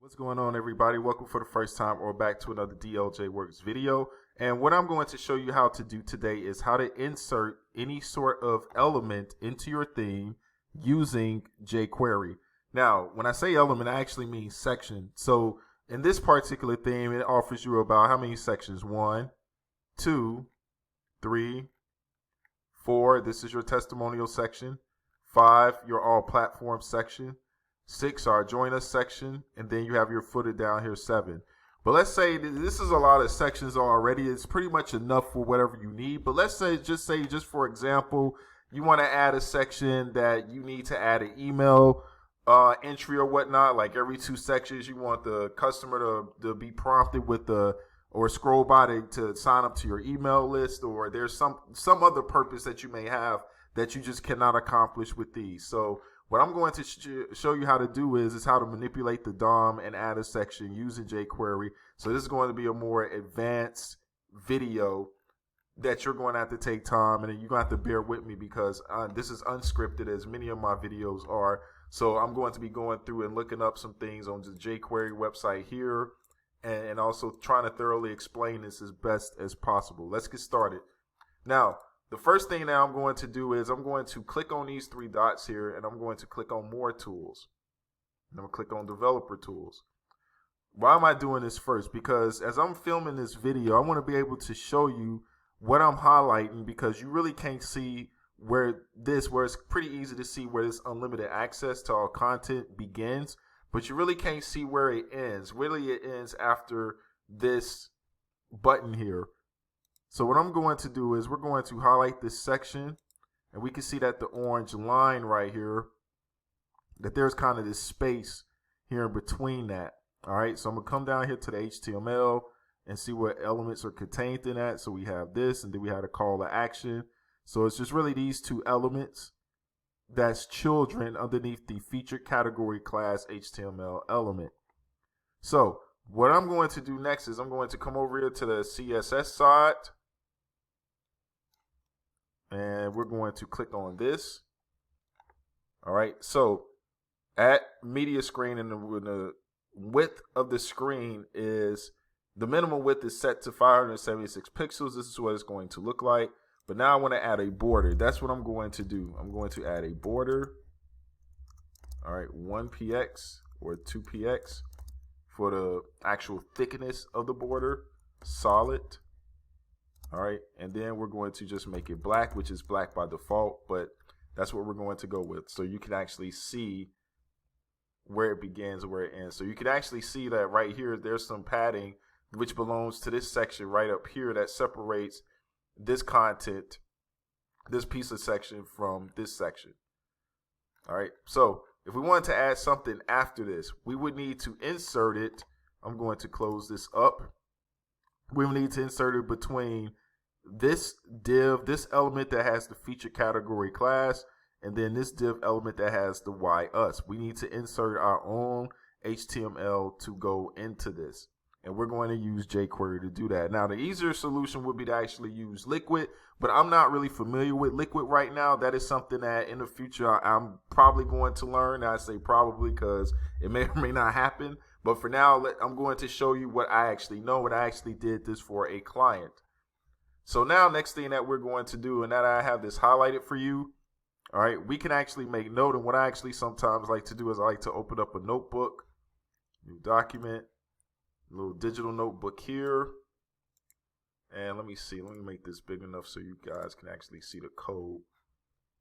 What's going on, everybody? Welcome for the first time or back to another dljworks video. And what I'm going to show you how to do today is how to insert any sort of element into your theme using jQuery. Now, when I say element, I actually mean section. So in this particular theme, it offers you about how many sections? 1, 2, 3, 4. This is your testimonial section. 5, your all platform section. 6, our join us section, and then you have your footer down here, 7. But let's say this is a lot of sections already. It's pretty much enough for whatever you need. But let's say just for example, you want to add a section that you need to add an email entry or whatnot. Like every 2 sections, you want the customer to be prompted with or scroll by to sign up to your email list, or there's some other purpose that you may have that you just cannot accomplish with these. So what I'm going to show you how to do is how to manipulate the DOM and add a section using jQuery. So this is going to be a more advanced video that you're going to have to take time, and you're going to have to bear with me because this is unscripted, as many of my videos are. So I'm going to be going through and looking up some things on the jQuery website here, and also trying to thoroughly explain this as best as possible. Let's get started. Now, the first thing that I'm going to do is I'm going to click on these 3 dots here, and I'm going to click on More Tools. And I'm going to click on Developer Tools. Why am I doing this first? Because as I'm filming this video, I want to be able to show you what I'm highlighting, because you really can't see where it's pretty easy to see where this unlimited access to all content begins, but you really can't see where it ends. Really, it ends after this button here. So what I'm going to do is we're going to highlight this section, and we can see that the orange line right here, that there's kind of this space here in between that. All right, so I'm going to come down here to the HTML and see what elements are contained in that. So we have this, and then we have a call to action. So it's just really these 2 elements that's children underneath the featured category class HTML element. So what I'm going to do next is I'm going to come over here to the CSS side, and we're going to click on this. All right, so at media screen, and the width of the screen is, the minimum width is set to 576 pixels. This is what it's going to look like. But now I want to add a border. That's what I'm going to do. I'm going to add a border. All right, 1px or 2px for the actual thickness of the border, solid. All right, and then we're going to just make it black, which is black by default, but that's what we're going to go with. So you can actually see where it begins and where it ends. So you can actually see that right here, there's some padding which belongs to this section right up here that separates this content, this piece of section, from this section. All right, so if we wanted to add something after this, we would need to insert it. I'm going to close this up. We will need to insert it between this div, this element that has the featured category class, and then this div element that has the us. We need to insert our own HTML to go into this, and we're going to use jQuery to do that. Now, the easier solution would be to actually use Liquid, but I'm not really familiar with Liquid right now. That is something that in the future I'm probably going to learn. I say probably because it may or may not happen. But for now, I'm going to show you what I actually know, and I actually did this for a client. So now, next thing that we're going to do, and that I have this highlighted for you, all right, we can actually make note. And what I actually sometimes like to do is I like to open up a notebook, new document, a little digital notebook here. And let me make this big enough so you guys can actually see the code.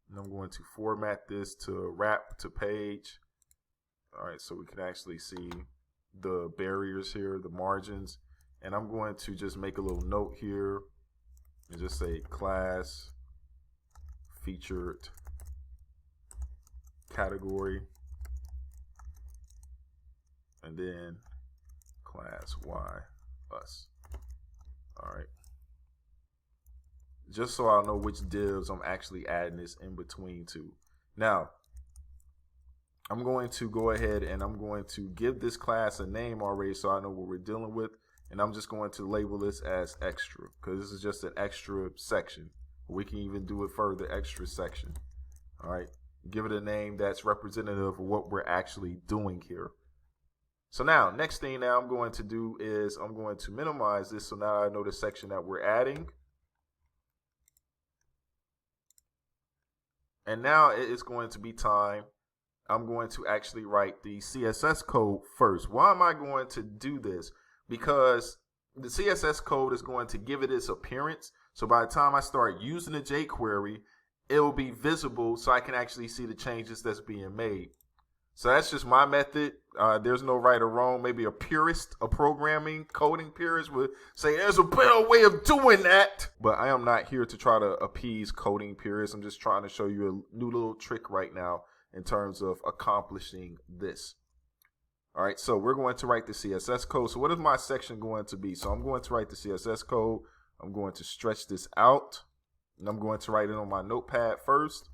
And I'm going to format this to wrap to page. All right, so we can actually see the barriers here, the margins, and I'm going to just make a little note here and just say class featured category, and then class us. All right, just so I know which divs I'm actually adding this in between to. Now I'm going to go ahead and I'm going to give this class a name already so I know what we're dealing with. And I'm just going to label this as extra, because this is just an extra section. We can even do it further, extra section. All right, give it a name that's representative of what we're actually doing here. So now, next thing now I'm going to do is I'm going to minimize this. So now I know the section that we're adding. And now it is going to be time. I'm going to actually write the CSS code first. Why am I going to do this? Because the CSS code is going to give it its appearance. So by the time I start using the jQuery, it will be visible so I can actually see the changes that's being made. So that's just my method. There's no right or wrong. Maybe a purist, a programming, coding purist would say there's a better way of doing that. But I am not here to try to appease coding purists. I'm just trying to show you a new little trick right now in terms of accomplishing this. All right, so we're going to write the CSS code. So what is my section going to be? So I'm going to write the CSS code. I'm going to stretch this out, and I'm going to write it on my notepad first.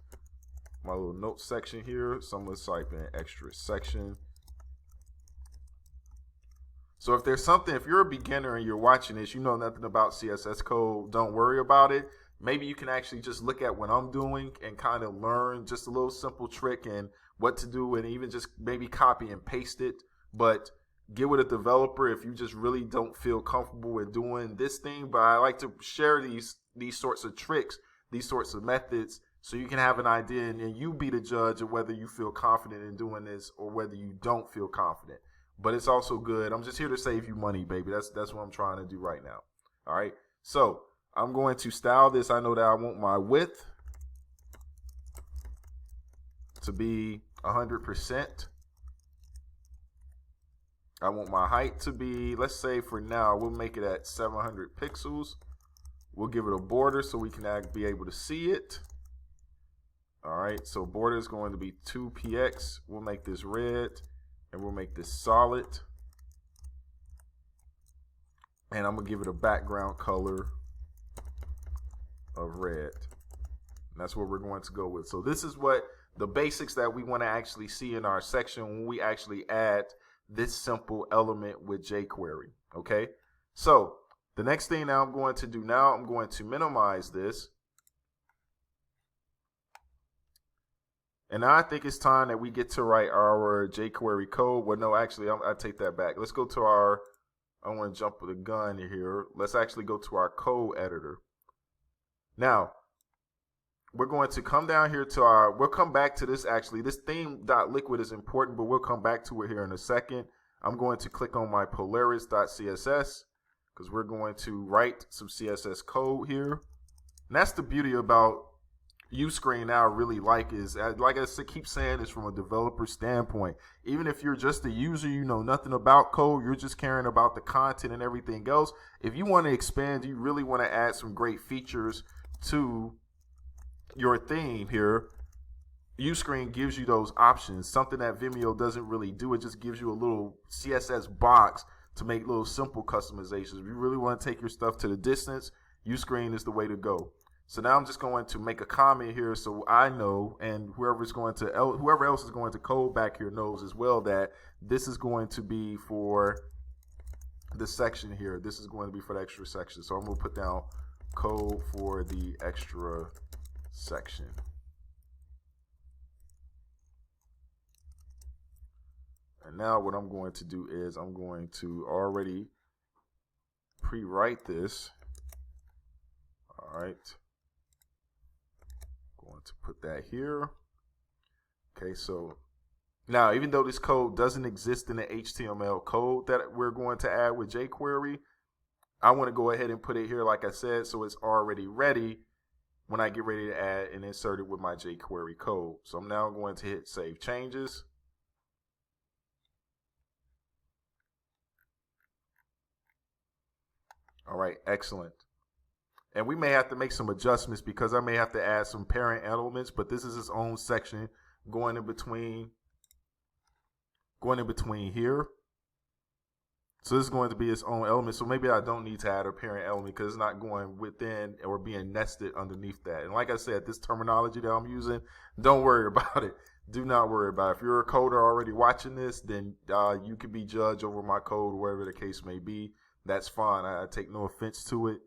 My little note section here. So I'm going to type in extra section. So if there's something, if you're a beginner and you're watching this, you know nothing about CSS code, don't worry about it. Maybe you can actually just look at what I'm doing and kind of learn just a little simple trick and what to do, and even just maybe copy and paste it. But get with a developer if you just really don't feel comfortable with doing this thing. But I like to share these sorts of tricks, these sorts of methods, so you can have an idea and then you be the judge of whether you feel confident in doing this or whether you don't feel confident. But it's also good. I'm just here to save you money, baby. That's what I'm trying to do right now. All right. So I'm going to style this. I know that I want my width to be 100%. I want my height to be, let's say for now, we'll make it at 700 pixels. We'll give it a border so we can be able to see it. All right, so border is going to be 2px. We'll make this red, and we'll make this solid. And I'm going to give it a background color of red. And that's what we're going to go with. So this is what the basics that we want to actually see in our section when we actually add this simple element with jQuery. Okay, so the next thing now I'm going to do now, I'm going to minimize this. And now I think it's time that we get to write our jQuery code. Well, no, actually, I take that back. Let's go to our, I want to jump with a gun here. Let's actually go to our code editor. Now, we're going to come down here to our, we'll come back to this actually. This theme.liquid is important, but we'll come back to it here in a second. I'm going to click on my polaris.css because we're going to write some CSS code here. And that's the beauty about Uscreen now I really like is, like I keep saying, is from a developer standpoint. Even if you're just a user, you know nothing about code, you're just caring about the content and everything else. If you want to expand, you really want to add some great features to your theme here, Uscreen gives you those options, something that Vimeo doesn't really do. It just gives you a little CSS box to make little simple customizations. If you really want to take your stuff to the distance, Uscreen is the way to go. So now I'm just going to make a comment here so I know, and whoever else is going to code back here knows as well, that this is going to be for the section here. This is going to be for the extra section. So I'm going to put down code for the extra section. And now what I'm going to do is I'm going to already pre-write this. All right. Going to put that here. Okay, so now even though this code doesn't exist in the HTML code that we're going to add with jQuery, I want to go ahead and put it here like I said, so it's already ready when I get ready to add and insert it with my jQuery code. So I'm now going to hit Save Changes. All right, excellent. And we may have to make some adjustments because I may have to add some parent elements, but this is its own section going in between here. So this is going to be its own element. So maybe I don't need to add a parent element because it's not going within or being nested underneath that. And like I said, this terminology that I'm using, don't worry about it. Do not worry about it. If you're a coder already watching this, then you can be judged over my code, whatever the case may be. That's fine. I take no offense to it.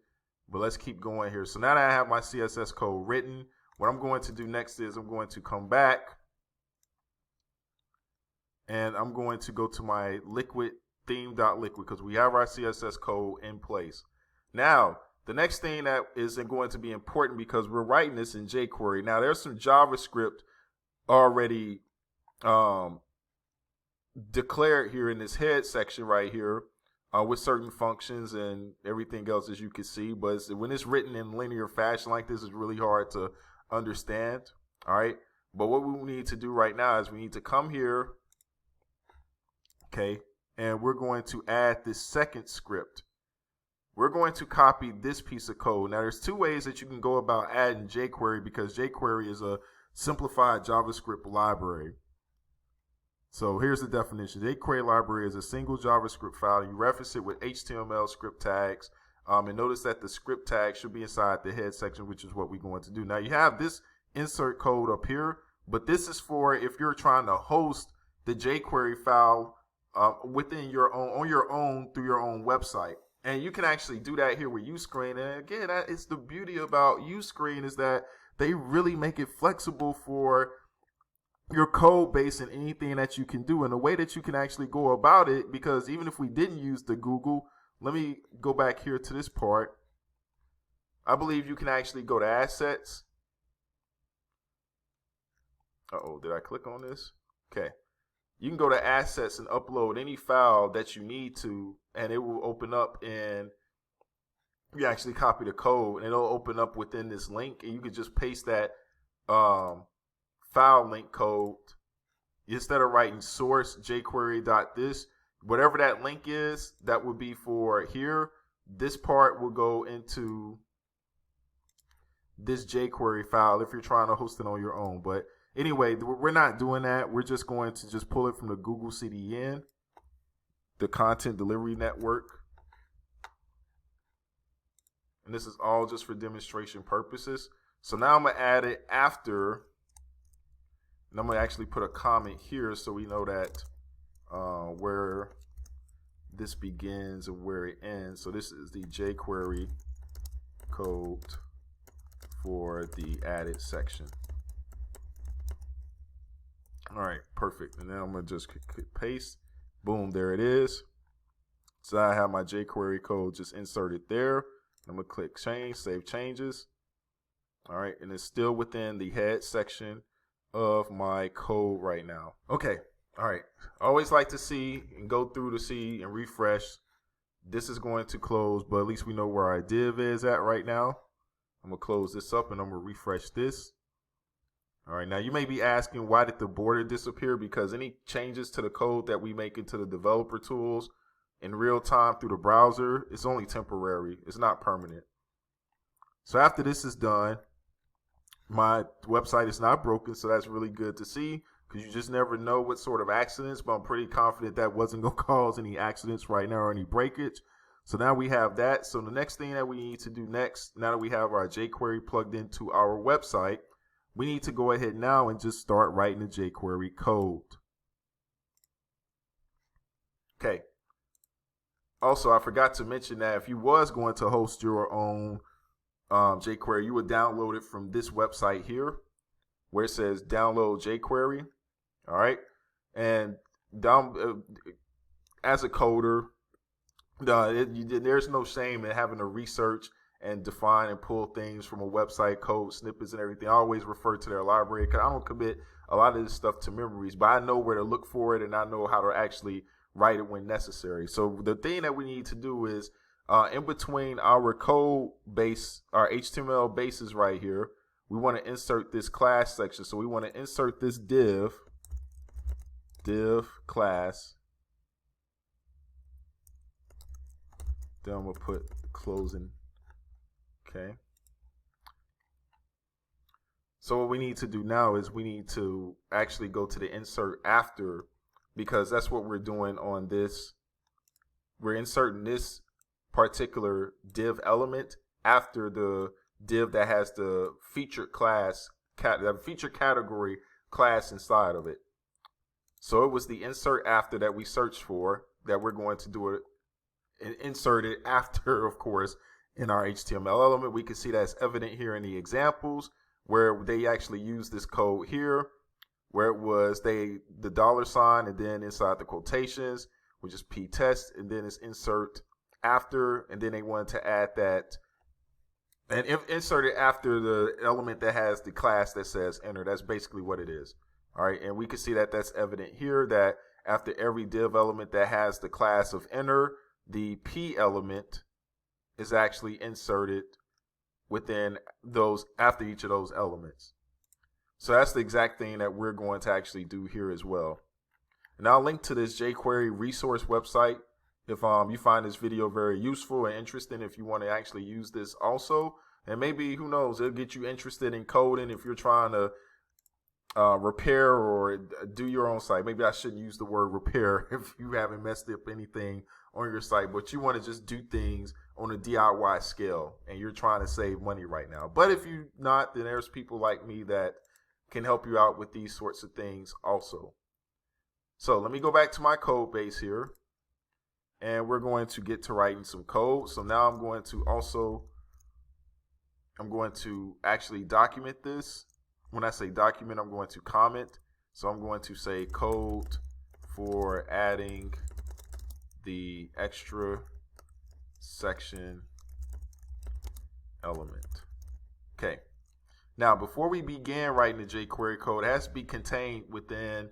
But let's keep going here. So now that I have my CSS code written, what I'm going to do next is I'm going to come back and I'm going to go to my liquid theme.liquid because we have our CSS code in place. Now, the next thing that is going to be important because we're writing this in jQuery. Now, there's some JavaScript already declared here in this head section right here with certain functions and everything else, as you can see. But when it's written in linear fashion like this, it's really hard to understand. All right. But what we need to do right now is we need to come here. Okay. And we're going to add this second script. We're going to copy this piece of code. Now, there's two ways that you can go about adding jQuery because jQuery is a simplified JavaScript library. So here's the definition. jQuery library is a single JavaScript file. You reference it with HTML script tags. And notice that the script tag should be inside the head section, which is what we're going to do. Now, you have this insert code up here, but this is for if you're trying to host the jQuery file within your own, on your own, through your own website. And you can actually do that here with Uscreen. And again, that is the beauty about Uscreen, is that they really make it flexible for your code base and anything that you can do, and the way that you can actually go about it. Because even if we didn't use the Google, let me go back here to this part. I believe you can actually go to assets. Uh-oh, did I click on this? Okay. You can go to assets and upload any file that you need to, and it will open up, and you actually copy the code and it'll open up within this link, and you can just paste that file link code instead of writing source jQuery.this, whatever that link is, that would be for here. This part will go into this jQuery file if you're trying to host it on your own. But anyway, we're not doing that. We're just going to just pull it from the Google CDN, the Content Delivery Network. And this is all just for demonstration purposes. So now I'm going to add it after, and I'm going to actually put a comment here so we know that where this begins and where it ends. So this is the jQuery code for the added section. All right, perfect. And then I'm going to just click paste. Boom, there it is. So I have my jQuery code just inserted there. I'm going to click change, save changes. All right, and it's still within the head section of my code right now. Okay, all right. I always like to see and go through to see and refresh. This is going to close, but at least we know where our div is at right now. I'm going to close this up and I'm going to refresh this. All right, now you may be asking, why did the border disappear? Because any changes to the code that we make into the developer tools in real time through the browser, it's only temporary. It's not permanent. So after this is done, my website is not broken, so that's really good to see, because you just never know what sort of accidents, but I'm pretty confident that wasn't going to cause any accidents right now or any breakage. So now we have that. So the next thing that we need to do next, now that we have our jQuery plugged into our website, we need to go ahead now and just start writing the jQuery code. Okay. Also, I forgot to mention that if you was going to host your own jQuery, you would download it from this website here where it says download jQuery. All right. And as a coder, there's no shame in having to research and define and pull things from a website, code snippets and everything. I always refer to their library because I don't commit a lot of this stuff to memories, but I know where to look for it and I know how to actually write it when necessary. So the thing that we need to do is in between our code base, our HTML bases right here, we want to insert this class section. So we want to insert this div class. Then I'm going to put closing. Okay. So what we need to do now is we need to actually go to the insert after, because that's what we're doing on this. We're inserting this particular div element after the div that has the featured class, the feature category class inside of it. So it was the insert after that we searched for that we're going to do it and insert it after, of course, in our HTML element. We can see that's evident here in the examples where they actually use this code here where it was the $, and then inside the quotations, which is p test, and then it's insert after, and then they wanted to add that and insert it after the element that has the class that says enter. That's basically what it is. All right, and we can see that that's evident here, that after every div element that has the class of enter, the p element is actually inserted within those, after each of those elements. So that's the exact thing that we're going to actually do here as well. And I'll link to this jQuery resource website if you find this video very useful and interesting, if you want to actually use this also. And maybe, who knows, it'll get you interested in coding if you're trying to repair or do your own site. Maybe I shouldn't use the word repair if you haven't messed up anything on your site, but you want to just do things on a DIY scale and you're trying to save money right now. But if you're not, then there's people like me that can help you out with these sorts of things also. So let me go back to my code base here, and we're going to get to writing some code. So now I'm going to actually document this. When I say document, I'm going to comment. So I'm going to say code for adding the extra section element. Okay. Now, before we begin writing the jQuery code, it has to be contained within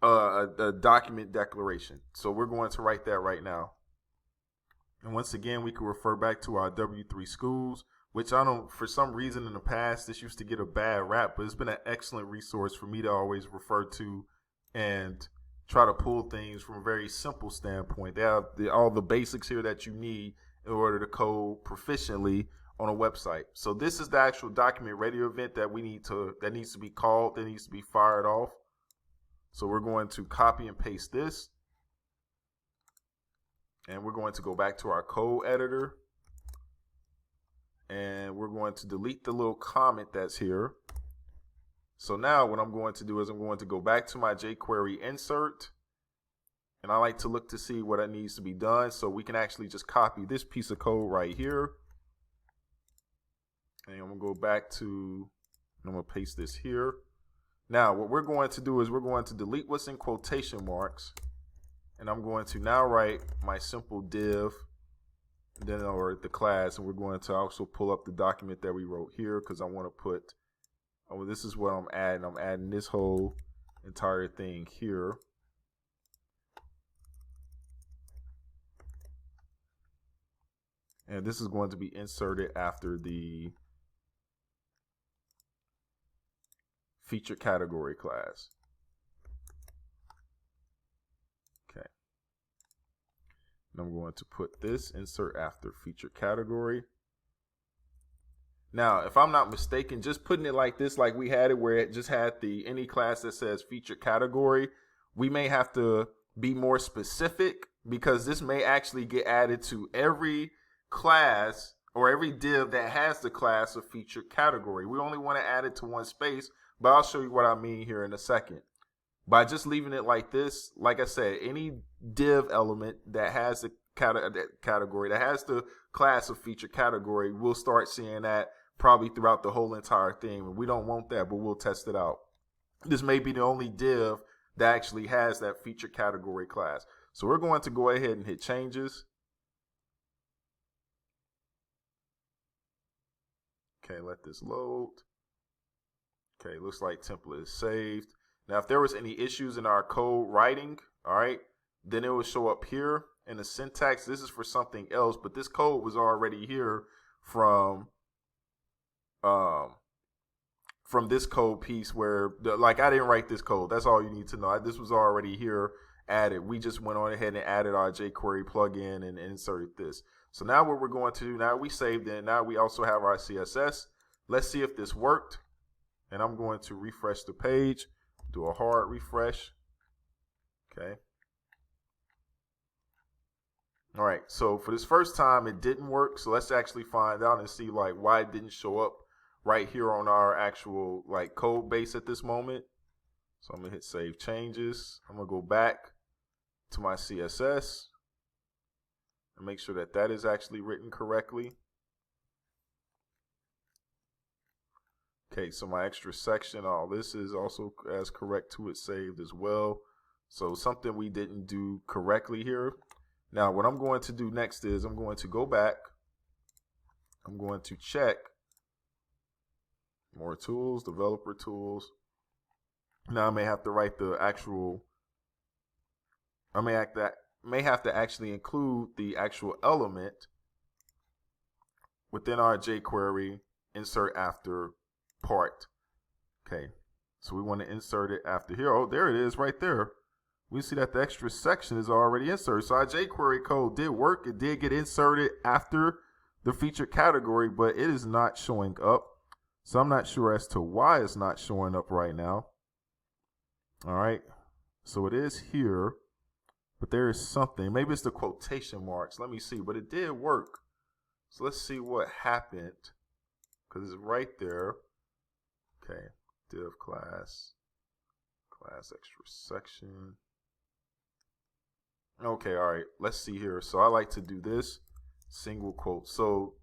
a document declaration. So we're going to write that right now. And once again, we can refer back to our W3 schools, which I don't, for some reason in the past, this used to get a bad rap, but it's been an excellent resource for me to always refer to and try to pull things from a very simple standpoint. They have all the basics here that you need in order to code proficiently on a website. So this is the actual document radio event that that needs to be called, that needs to be fired off. So we're going to copy and paste this, and we're going to go back to our code editor, and we're going to delete the little comment that's here. So now what I'm going to do is I'm going to go back to my jQuery insert, and I like to look to see what needs to be done. So we can actually just copy this piece of code right here, and I'm going to go back to, I'm going to paste this here. Now, what we're going to do is we're going to delete what's in quotation marks, and I'm going to now write my simple div, then or the class, and we're going to also pull up the document that we wrote here because I want to put, oh, this is what I'm adding. I'm adding this whole entire thing here. And this is going to be inserted after the feature category class. Okay. And I'm going to put this insert after feature category. Now, if I'm not mistaken, just putting it like this, like we had it where it just had the any class that says feature category, we may have to be more specific because this may actually get added to every class or every div that has the class of feature category. We only want to add it to one space, but I'll show you what I mean here in a second. By just leaving it like this, like I said, any div element that has the category, that has the class of feature category, we'll start seeing that probably throughout the whole entire thing. We don't want that, but we'll test it out. This may be the only div that actually has that feature category class. So we're going to go ahead and hit changes. Okay, let this load. Okay, looks like template is saved. Now, if there was any issues in our code writing, all right, then it will show up here in the syntax. This is for something else, but this code was already here from this code piece where, like, I didn't write this code. That's all you need to know. This was already here added. We just went on ahead and added our jQuery plugin and inserted this. So now what we're going to do, now we saved it, now we also have our CSS. Let's see if this worked. And I'm going to refresh the page, do a hard refresh. Okay. All right, so for this first time, it didn't work. So let's actually find out and see like why it didn't show up right here on our actual like code base at this moment. So I'm gonna hit save changes. I'm gonna go back to my CSS and make sure that that is actually written correctly. Okay, so my extra section, all this is also as correct to it saved as well. So something we didn't do correctly here. Now what I'm going to do next is I'm going to go back. I'm going to check more tools, developer tools. Now I may have to write the actual, I may have to actually include the actual element within our jQuery insert after part. Okay, so we want to insert it after here. Oh, there it is right there. We see that the extra section is already inserted. So our jQuery code did work. It did get inserted after the featured category, but it is not showing up. So I'm not sure as to why it's not showing up right now. All right, so it is here, but there is something. Maybe it's the quotation marks. Let me see, but it did work. So let's see what happened, because it's right there. Okay, div class extra section. Okay, all right, let's see here. So I like to do this single quote. So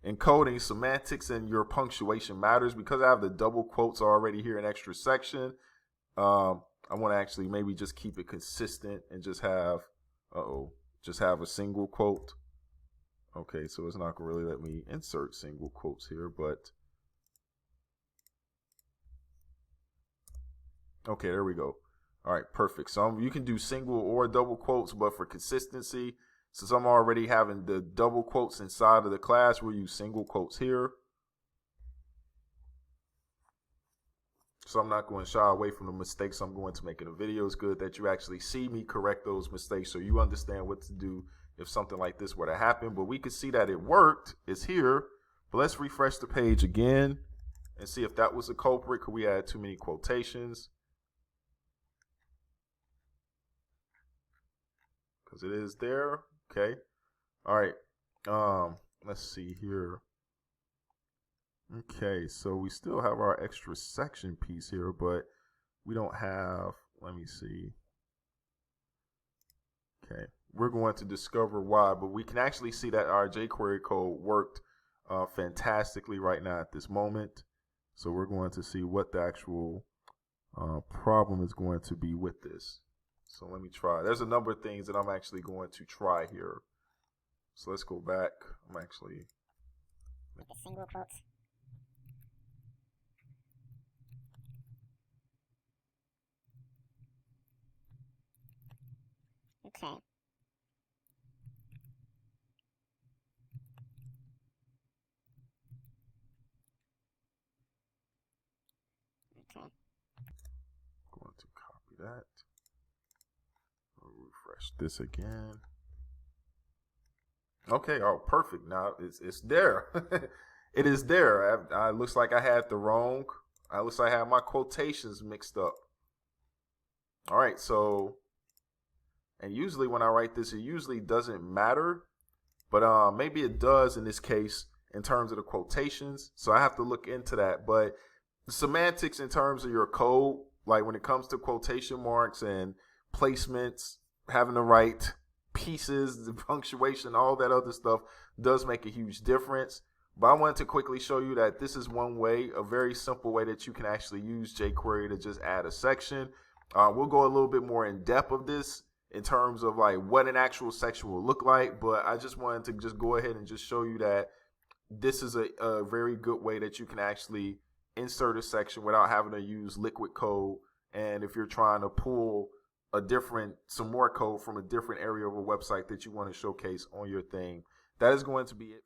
in coding, semantics and your punctuation matters. Because I have the double quotes already here in extra section, I want to actually maybe just keep it consistent and just have, just have a single quote. Okay, so it's not going to really let me insert single quotes here, but okay, there we go. All right, perfect. So you can do single or double quotes, but for consistency, since I'm already having the double quotes inside of the class, we'll use single quotes here. So I'm not going to shy away from the mistakes I'm going to make in the video. It's good that you actually see me correct those mistakes so you understand what to do if something like this were to happen. But we can see that it worked. It's here. But let's refresh the page again and see if that was the culprit. Could we add too many quotations? Because it is there. Okay. All right. Let's see here. Okay, so we still have our extra section piece here, but we don't have, let me see. Okay, we're going to discover why, but we can actually see that our jQuery code worked fantastically right now at this moment. So we're going to see what the actual problem is going to be with this. So let me try. There's a number of things that I'm actually going to try here. So let's go back. I'm actually make a single quote. Okay. Okay. Going to copy that. I'll refresh this again. Okay, oh, perfect. Now it's there. It is there. It looks like I had the wrong. It looks like I had my quotations mixed up. All right, so, and usually when I write this, it usually doesn't matter, but maybe it does in this case in terms of the quotations. So I have to look into that. But the semantics in terms of your code, like when it comes to quotation marks and placements, having the right pieces, the punctuation, all that other stuff does make a huge difference. But I wanted to quickly show you that this is one way, a very simple way that you can actually use jQuery to just add a section. We'll go a little bit more in depth of this in terms of like what an actual section will look like. But I just wanted to just go ahead and just show you that this is a very good way that you can actually insert a section without having to use liquid code. And if you're trying to pull some more code from a different area of a website that you want to showcase on your thing, that is going to be it.